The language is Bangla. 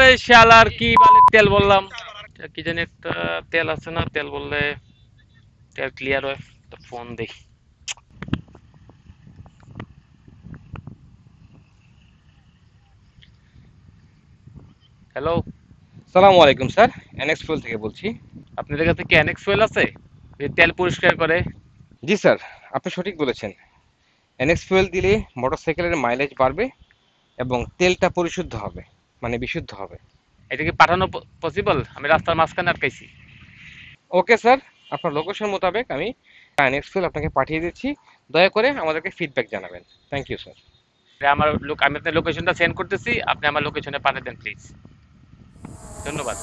আরে শালার কি বালের তেল বললাম, কি জানি একটা তেল আছে না, তেল বললে তেল ক্লিয়ার হয়। তো ফোন দেখি। হ্যালো, সালামু আলাইকুম স্যার, এনএক্স ফুয়েল থেকে বলছি। আপনাদের কাছে কি অ্যানেক্স ফুয়েল আছে যে তেল পরিষ্কার করে? জি স্যার, আপনি সঠিক বলেছেন। এনএক্স ফুয়েল দিলে মোটরসাইকেলের মাইলেজ বাড়বে এবং তেলটা পরিশুদ্ধ হবে, মানে বিশুদ্ধ হবে। এটা কি পাঠানো পসিবল? আমি রাস্তার মাঝখানে আটকাইছি। ওকে স্যার, আপনার লোকেশন মোতাবেক আমি এনএক্স ফুয়েল আপনাকে পাঠিয়ে দিচ্ছি। দয়া করে আমাদেরকে ফিডব্যাক জানাবেন। Thank you sir. আমার লোক, আমি আপনার লোকেশনটা সেন্ড করতেছি, আপনি আমার লোকেশনে পাঠিয়ে দেন প্লিজ। ধন্যবাদ।